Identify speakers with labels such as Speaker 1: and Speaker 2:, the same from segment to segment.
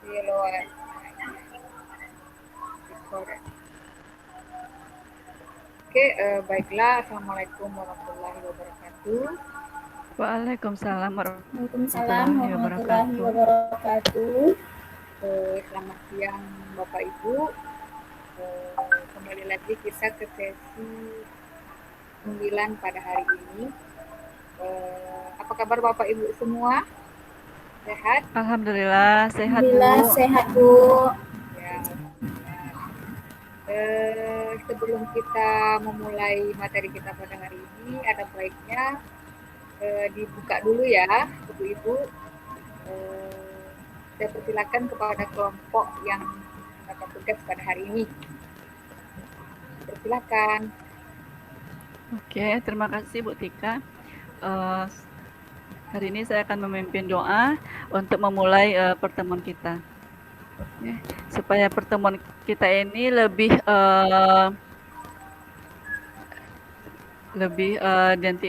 Speaker 1: di luar record. Oke, baiklah. Assalamualaikum warahmatullahi wabarakatuh.
Speaker 2: Waalaikumsalam
Speaker 3: Waalaikumsalam
Speaker 2: warahmatullahi
Speaker 3: warahmatullahi
Speaker 2: wabarakatuh.
Speaker 3: wabarakatuh.
Speaker 1: Selamat siang Bapak Ibu. Kembali lagi kita ke sesi 9 pada hari ini. Apa kabar Bapak Ibu semua? Sehat?
Speaker 2: Alhamdulillah sehat
Speaker 3: Alhamdulillah
Speaker 2: Bu.
Speaker 3: sehat Bu.
Speaker 1: Ya, alhamdulillah. Sebelum kita memulai materi kita pada hari ini, ada baiknya dibuka dulu ya, Ibu-Ibu. Saya persilakan kepada kelompok yang mendapat tugas pada hari ini. Persilakan.
Speaker 2: Oke, terima kasih Bu Tika. Hari ini saya akan memimpin doa untuk memulai pertemuan kita. Supaya pertemuan kita ini lebih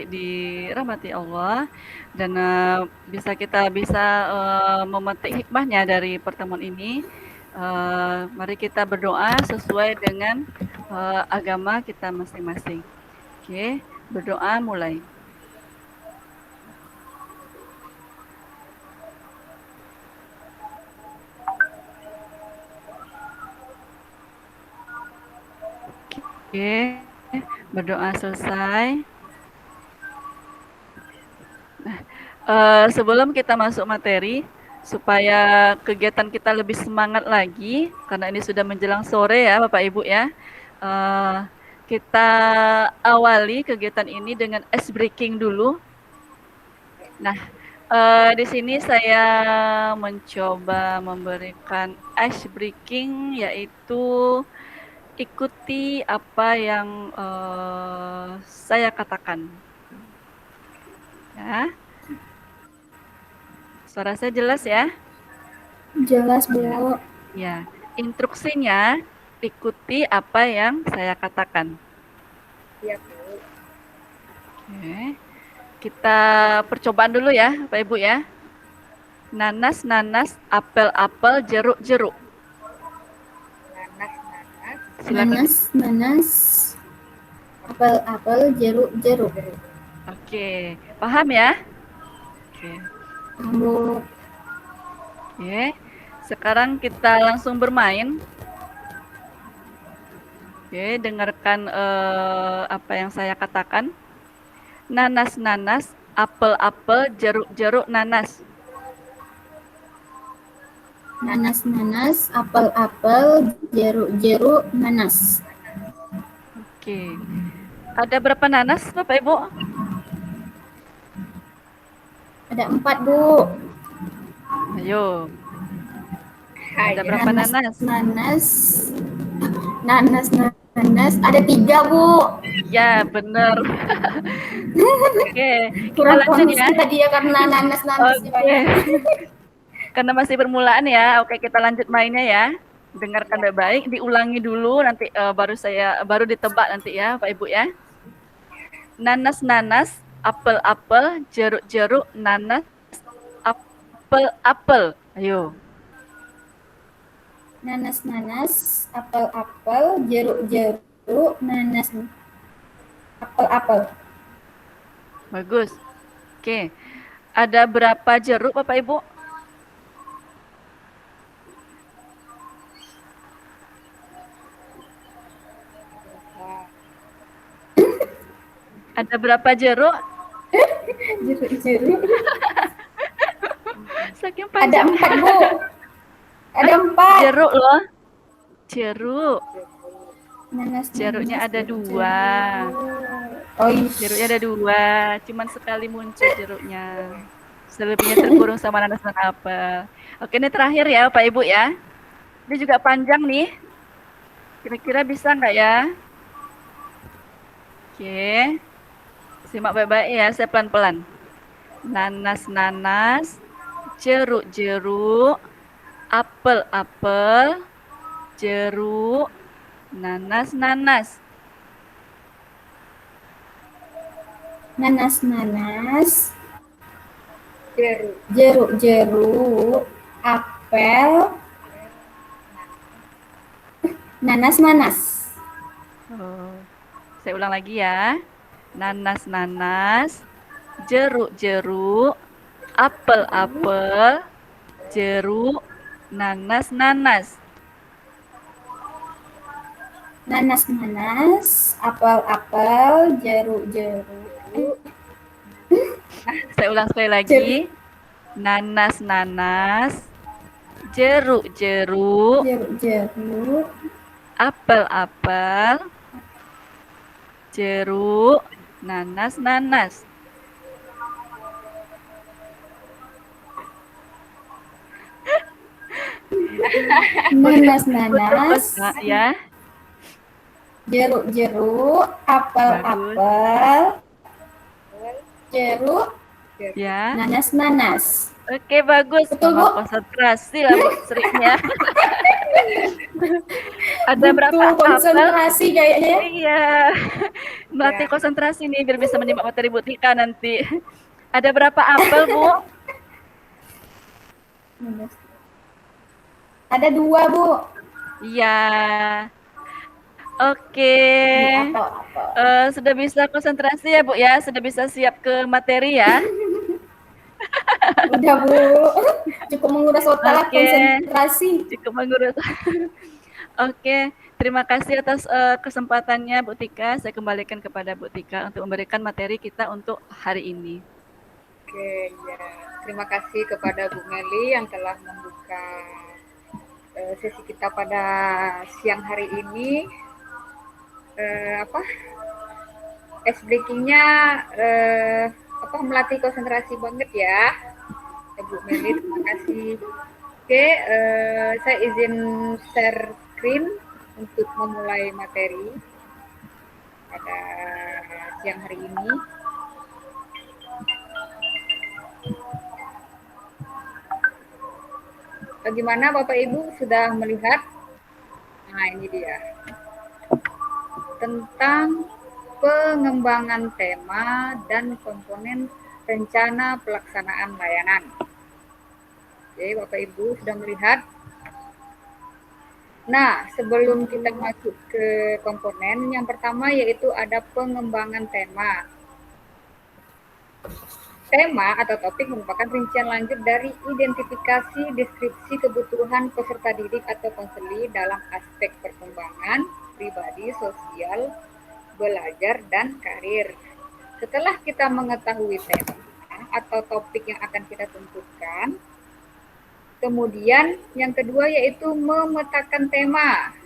Speaker 2: dirahmati Allah dan kita bisa memetik hikmahnya dari pertemuan ini. Mari kita berdoa sesuai dengan agama kita masing-masing. Oke, berdoa mulai. Oke, berdoa selesai. Nah, sebelum kita masuk materi, supaya kegiatan kita lebih semangat lagi, karena ini sudah menjelang sore ya Bapak Ibu ya, kita awali kegiatan ini dengan ice breaking dulu. Nah, di sini saya mencoba memberikan ice breaking, yaitu ikuti apa yang saya katakan. Ya, suara saya jelas ya?
Speaker 3: Jelas Bu.
Speaker 2: Ya, instruksinya ikuti apa yang saya katakan.
Speaker 1: Siap, Bu.
Speaker 2: Oke, kita percobaan dulu ya, Pak Ibu ya. Nanas, nanas, apel, apel, jeruk, jeruk.
Speaker 1: Nanas, nanas,
Speaker 2: Silakan.
Speaker 3: Nanas, nanas, apel, apel, jeruk, jeruk.
Speaker 2: Oke, paham ya? Oke.
Speaker 3: Bu.
Speaker 2: Oke, sekarang kita langsung bermain. Oke, dengarkan apa yang saya katakan. Nanas, nanas, apel, apel, jeruk, jeruk, nanas.
Speaker 3: Nanas, nanas, apel, apel, jeruk, jeruk, nanas.
Speaker 2: Oke. Ada berapa nanas, Bapak Ibu?
Speaker 3: Ada 4 Bu.
Speaker 2: Ayo. Ada berapa nanas?
Speaker 3: Nanas, nanas, nanas. Ada 3 Bu.
Speaker 2: Ya, benar. Oke, kita
Speaker 3: Kurang
Speaker 2: lanjut ya.
Speaker 3: konsisten tadi ya karena nanas, nanas banyak.
Speaker 2: Karena masih permulaan ya. Oke, kita lanjut mainnya ya. Dengarkan baik-baik, diulangi dulu nanti baru ditebak nanti ya, Pak Ibu ya. Nanas, nanas, apel, apel, jeruk, jeruk, nanas, apel, apel. Ayo.
Speaker 3: Nanas, nanas, apel, apel, jeruk, jeruk, nanas, apel, apel.
Speaker 2: Bagus. Oke. Ada berapa jeruk Bapak Ibu? Ada berapa jeruk?
Speaker 3: Jeruk, jeruk.
Speaker 2: Saking
Speaker 3: Ada
Speaker 2: panjang.
Speaker 3: 4 Bu. Ada 4.
Speaker 2: Jeruk loh. Jeruk.
Speaker 3: Nanas,
Speaker 2: Jeruknya
Speaker 3: nanas,
Speaker 2: ada
Speaker 3: jeruk,
Speaker 2: 2.
Speaker 3: jeruk. Oh,
Speaker 2: Jeruknya ada 2. Cuman sekali muncul jeruknya. Selebihnya terkurung sama nanas dan apel. Oke, ini terakhir ya Pak Ibu ya. Ini juga panjang nih. Kira-kira bisa nggak ya? Oke. Simak baik-baik ya, saya pelan-pelan. Nanas, nanas, jeruk, jeruk, apel, apel, jeruk, nanas, nanas.
Speaker 3: Nanas, nanas,
Speaker 1: jeruk,
Speaker 3: jeruk, jeruk, apel, Nanas.
Speaker 2: Oh, saya ulang lagi ya. Nanas, jeruk, apel, jeruk, nanas.
Speaker 3: Nanas, apel, jeruk.
Speaker 2: Saya ulang sekali lagi.
Speaker 3: Jeruk.
Speaker 2: Nanas, jeruk,
Speaker 3: Jeruk.
Speaker 2: apel, jeruk, nanas.
Speaker 3: Nanas.
Speaker 2: Nah, ya.
Speaker 3: Jeruk, apel, jeruk,
Speaker 2: Ya.
Speaker 3: nanas.
Speaker 2: Oke, bagus.
Speaker 3: Betul,
Speaker 2: Mama
Speaker 3: Bu.
Speaker 2: konsentrasi lah, Bu, seringnya. Ada berapa
Speaker 3: Butuh
Speaker 2: apel?
Speaker 3: konsentrasi kayaknya.
Speaker 2: Iya. Melatih konsentrasi nih biar bisa menyimak materi Bu Tika nanti. Ada berapa apel, Bu?
Speaker 3: Ada 2, Bu.
Speaker 2: Iya. Oke. Sudah bisa konsentrasi ya, Bu ya? Sudah bisa siap ke materi ya?
Speaker 3: Udah, Bu. Cukup menguras otak, konsentrasi.
Speaker 2: Cukup menguras. Oke, terima kasih atas kesempatannya Bu Tika. Saya kembalikan kepada Bu Tika untuk memberikan materi kita untuk hari ini.
Speaker 1: Oke, ya. Terima kasih kepada Bu Meli yang telah membuka sesi kita pada siang hari ini. Ice breakingnya melatih konsentrasi banget ya, Bu Meli. Terima kasih. Oke, saya izin share screen untuk memulai materi pada siang hari ini. Bagaimana Bapak Ibu sudah melihat? Nah, ini dia. Tentang pengembangan tema dan komponen rencana pelaksanaan layanan. Oke, Bapak Ibu sudah melihat? Nah, sebelum kita masuk ke komponen, yang pertama yaitu ada pengembangan tema. Tema atau topik merupakan rincian lanjut dari identifikasi deskripsi kebutuhan peserta didik atau konseli dalam aspek perkembangan pribadi, sosial, belajar, dan karir. Setelah kita mengetahui tema atau topik yang akan kita tentukan, kemudian yang kedua yaitu memetakan tema,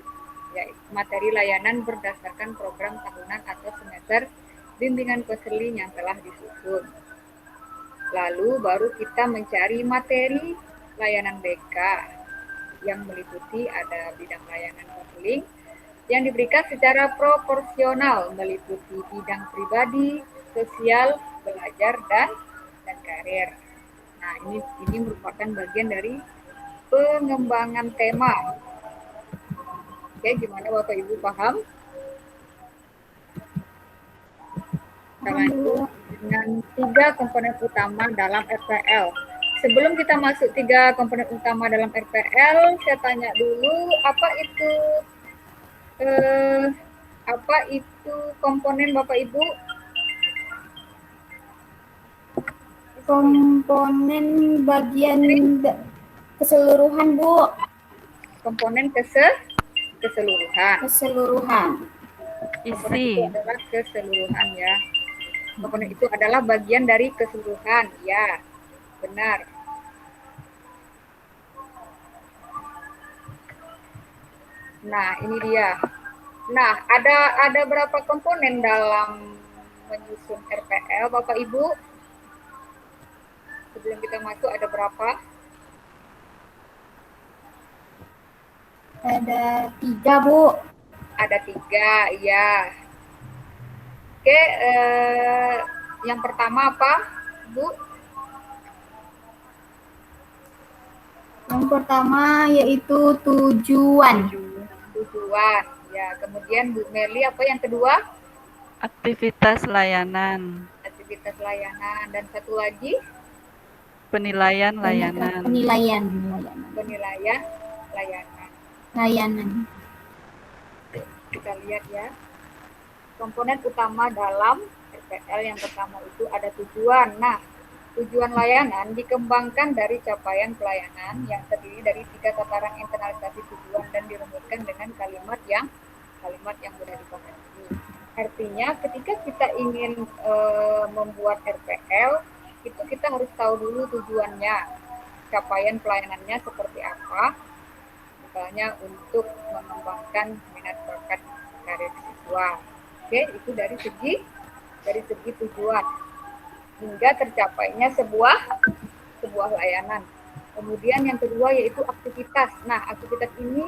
Speaker 1: yaitu materi layanan berdasarkan program tahunan atau semester bimbingan konseling yang telah disusun. Lalu baru kita mencari materi layanan BK yang meliputi ada bidang layanan konseling yang diberikan secara proporsional meliputi bidang pribadi, sosial, belajar, dan karir. Nah, ini merupakan bagian dari pengembangan tema. Oke, gimana Bapak Ibu paham? Kita lanjut dengan 3 komponen utama dalam RPL. Sebelum kita masuk 3 komponen utama dalam RPL, saya tanya dulu apa itu komponen Bapak Ibu?
Speaker 3: Komponen bagian keseluruhan, Bu.
Speaker 1: Komponen keseluruhan. Komponen itu adalah keseluruhan ya. Komponen itu adalah bagian dari keseluruhan. Ya, benar. Nah, ini dia. Nah, ada berapa komponen dalam menyusun RPL, Bapak Ibu? Sebelum kita masuk ada berapa?
Speaker 3: Ada 3, Bu.
Speaker 1: Ada 3, ya. Oke, yang pertama apa, Bu?
Speaker 3: Yang pertama yaitu tujuan.
Speaker 1: Tujuan, ya. Kemudian Bu Meli, apa yang kedua?
Speaker 2: Aktivitas layanan.
Speaker 1: Aktivitas layanan. Dan satu lagi?
Speaker 2: Penilaian layanan.
Speaker 1: Penilaian layanan. Kita lihat ya. Komponen utama dalam RPL yang pertama itu ada tujuan. Nah, tujuan layanan dikembangkan dari capaian pelayanan yang terdiri dari 3 tataran internalisasi tujuan dan dirumuskan dengan kalimat yang mudah dipahami. Artinya ketika kita ingin membuat RPL, itu kita harus tahu dulu tujuannya, capaian pelayanannya seperti apa, misalnya untuk mengembangkan minat bakat karir siswa. Oke, itu dari segi tujuan hingga tercapainya sebuah layanan. Kemudian yang kedua yaitu aktivitas. Nah, aktivitas ini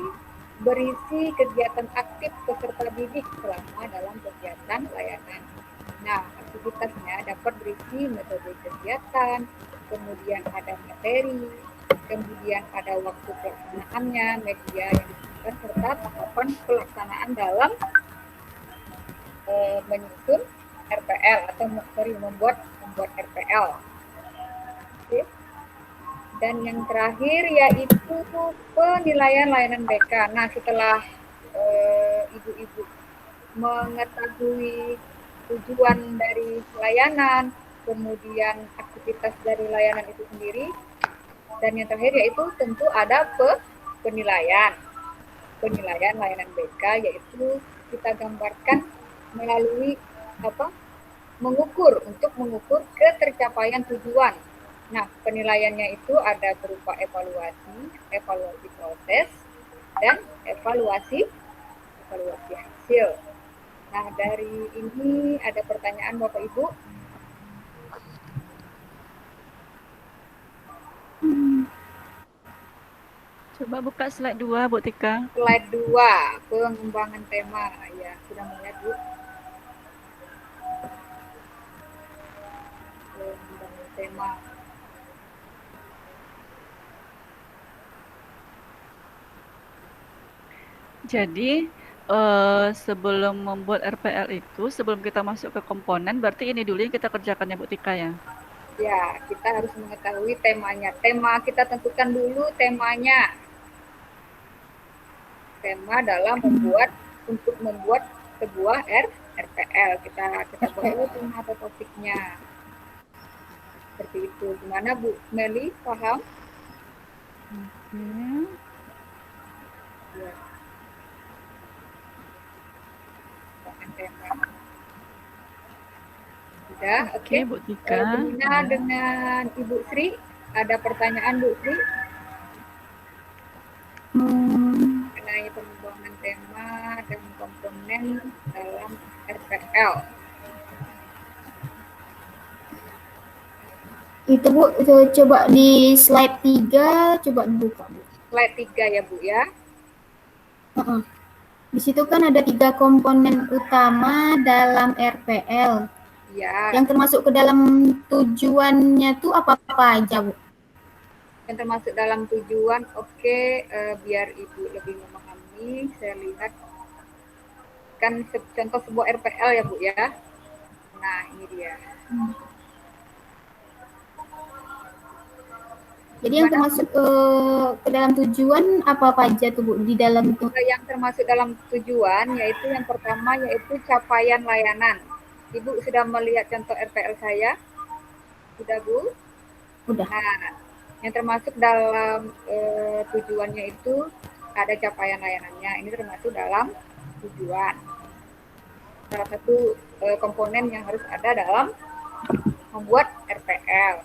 Speaker 1: berisi kegiatan aktif peserta didik selama dalam kegiatan layanan. Nah, aktivitasnya dapat berisi metode kegiatan, kemudian ada materi, kemudian ada waktu pelaksanaannya, media yang digunakan, serta tahapan pelaksanaan dalam menyusun RPL atau membuat RPL. Oke. Dan yang terakhir yaitu penilaian layanan BK. Nah, setelah ibu-ibu mengetahui tujuan dari layanan, kemudian aktivitas dari layanan itu sendiri, dan yang terakhir yaitu tentu ada penilaian layanan BK, yaitu kita gambarkan melalui mengukur ketercapaian tujuan. Nah, penilaiannya itu ada berupa evaluasi proses, dan evaluasi hasil. Nah, dari ini ada pertanyaan Bapak Ibu?
Speaker 2: Coba buka slide 2, Bu Tika.
Speaker 1: Slide 2, pengembangan tema. Ya, sudah melihat, Bu? Pengembangan tema.
Speaker 2: Jadi sebelum membuat RPL itu, sebelum kita masuk ke komponen, berarti ini dulu yang kita kerjakan ya Bu Tika ya?
Speaker 1: Ya, kita harus mengetahui temanya. Tema kita tentukan dulu temanya. Tema dalam untuk membuat sebuah RPL. Kita buat tema atau topiknya. Seperti itu. Gimana Bu Meli, paham? Ya. Tema. Sudah, oke.
Speaker 2: Bu Tika.
Speaker 1: Gimana dengan Ibu Sri? Ada pertanyaan Bu Sri? Mengenai pengembangan tema dan komponen dalam RPL.
Speaker 3: Itu Bu, coba di slide 3, coba dibuka Bu.
Speaker 1: Slide 3 ya Bu ya.
Speaker 3: Di situ kan ada 3 komponen utama dalam RPL.
Speaker 1: Ya.
Speaker 3: Yang termasuk ke dalam tujuannya tuh apa aja Bu?
Speaker 1: Yang termasuk dalam tujuan, oke, biar Ibu lebih memahami, saya lihat kan contoh sebuah RPL ya Bu ya. Nah, ini dia.
Speaker 3: Jadi yang termasuk ke dalam tujuan apa aja tuh Bu di dalam itu?
Speaker 1: Yang termasuk dalam tujuan yaitu yang pertama yaitu capaian layanan. Ibu sudah melihat contoh RPL saya? Sudah Bu?
Speaker 3: Udah.
Speaker 1: Nah, yang termasuk dalam tujuannya itu ada capaian layanannya. Ini termasuk dalam tujuan. Salah satu komponen yang harus ada dalam membuat RPL.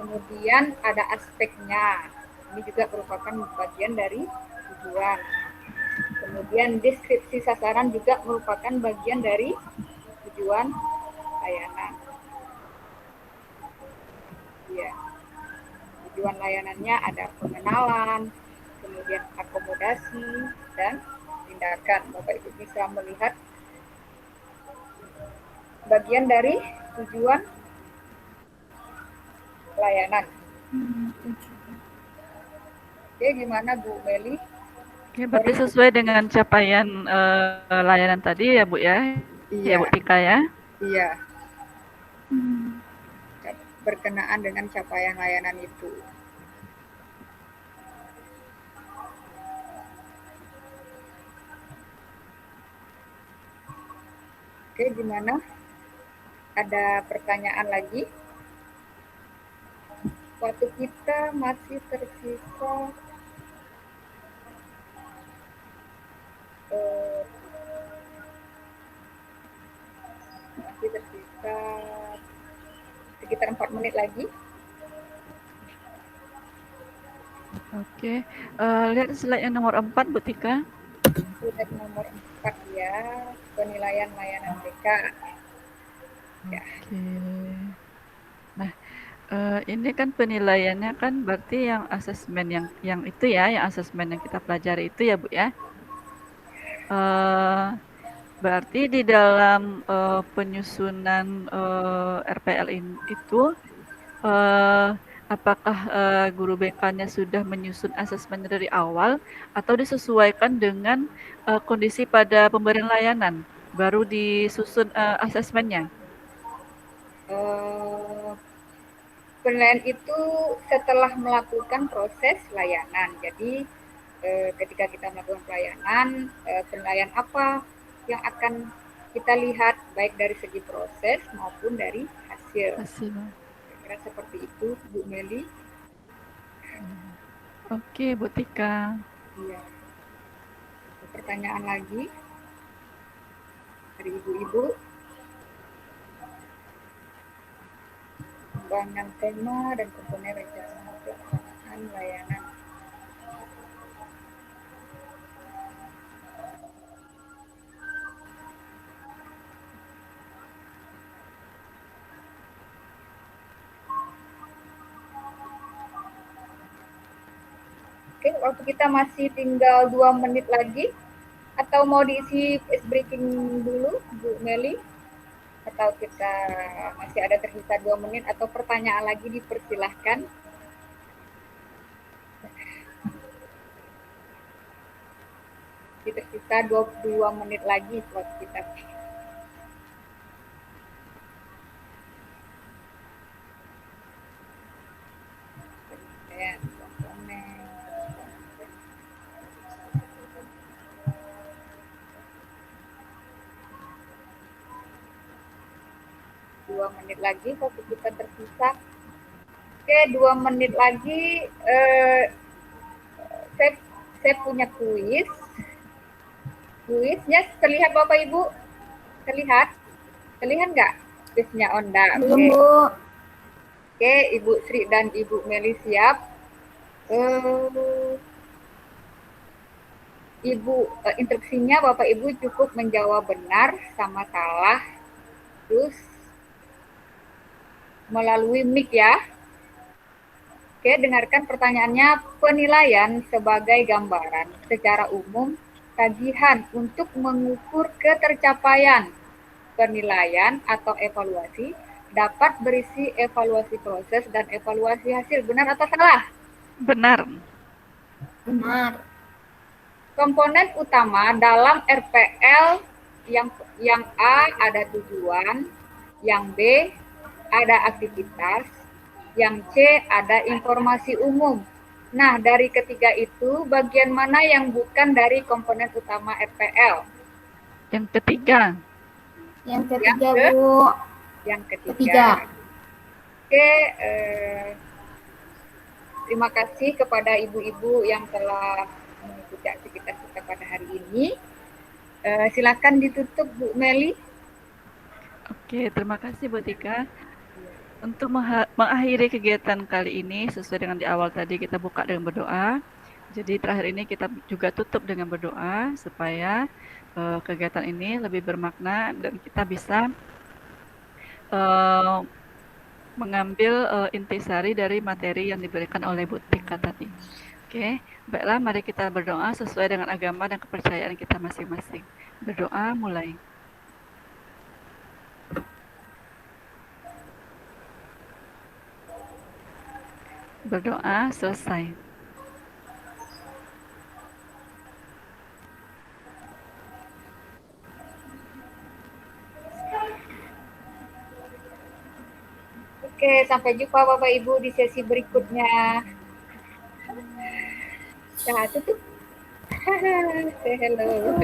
Speaker 1: Kemudian ada aspeknya. Ini juga merupakan bagian dari tujuan. Kemudian deskripsi sasaran juga merupakan bagian dari tujuan layanan. Ya. Tujuan layanannya ada pengenalan, kemudian akomodasi, dan tindakan. Bapak Ibu bisa melihat bagian dari tujuan layanan. Oke, gimana Bu Meli?
Speaker 2: Oke, berarti sesuai dengan capaian layanan tadi ya Bu ya?
Speaker 1: Iya.
Speaker 2: Ya Bu Tika ya?
Speaker 1: Iya. Berkenaan dengan capaian layanan itu. Oke, gimana? Ada pertanyaan lagi? Waktu kita masih tersisa eh, sekitar 4 menit lagi.
Speaker 2: Oke, lihat slide yang nomor 4, Bu Tika.
Speaker 1: Slide nomor 4 ya, penilaian layanan BK. Ya.
Speaker 2: Oke. Nah, ini kan penilaiannya kan berarti yang asesmen yang itu ya, yang asesmen yang kita pelajari itu ya, Bu ya. Berarti di dalam penyusunan RPL itu, apakah guru BK-nya sudah menyusun asesmen dari awal atau disesuaikan dengan kondisi pada pemberian layanan, baru disusun asesmennya?
Speaker 1: Penilaian itu setelah melakukan proses layanan. Jadi ketika kita melakukan pelayanan, penilaian apa yang akan kita lihat baik dari segi proses maupun dari hasil. Kira seperti itu, Bu Meli.
Speaker 2: Oke, Bu Tika.
Speaker 1: Iya. Pertanyaan lagi dari ibu-ibu. Pengembangan tema dan komponen rencana pelaksanaan layanan. Oke, waktu kita masih tinggal 2 menit lagi. Atau mau diisi ice breaking dulu, Bu Meli? Atau kita masih ada tersisa 2 menit atau pertanyaan lagi dipersilahkan. Tersisa 22 menit lagi buat kita. Ya, komponen. 2 menit lagi waktu kita tersisa. Oke, 2 menit lagi saya punya kuis. Kuisnya terlihat Bapak Ibu? Terlihat? Terlihat nggak kuisnya Onda?
Speaker 3: Belum, Bu.
Speaker 1: Oke, Ibu Sri dan Ibu Meli siap. Instruksinya Bapak Ibu cukup menjawab benar sama salah, terus melalui mic ya. Oke, dengarkan pertanyaannya. Penilaian sebagai gambaran secara umum tagihan untuk mengukur ketercapaian penilaian atau evaluasi dapat berisi evaluasi proses dan evaluasi hasil. Benar atau salah?
Speaker 2: Benar.
Speaker 3: Benar.
Speaker 1: Komponen utama dalam RPL yang A ada tujuan, yang B ada aktivitas, yang C ada informasi umum. Nah, dari ketiga itu, bagian mana yang bukan dari komponen utama RPL?
Speaker 2: Yang ketiga.
Speaker 3: Yang ketiga, Bu.
Speaker 1: Yang ketiga. Oke, terima kasih kepada ibu-ibu yang telah mengikuti aktivitas kita pada hari ini. Silakan ditutup, Bu Meli.
Speaker 2: Oke, terima kasih Bu Tika. Untuk mengakhiri kegiatan kali ini, sesuai dengan di awal tadi kita buka dengan berdoa. Jadi terakhir ini kita juga tutup dengan berdoa supaya kegiatan ini lebih bermakna dan kita bisa mengambil intisari dari materi yang diberikan oleh Bu Tika tadi. Oke, baiklah mari kita berdoa sesuai dengan agama dan kepercayaan kita masing-masing. Berdoa mulai. Berdoa selesai.
Speaker 1: Oke, sampai jumpa Bapak Ibu di sesi berikutnya. Tutup. Say hello.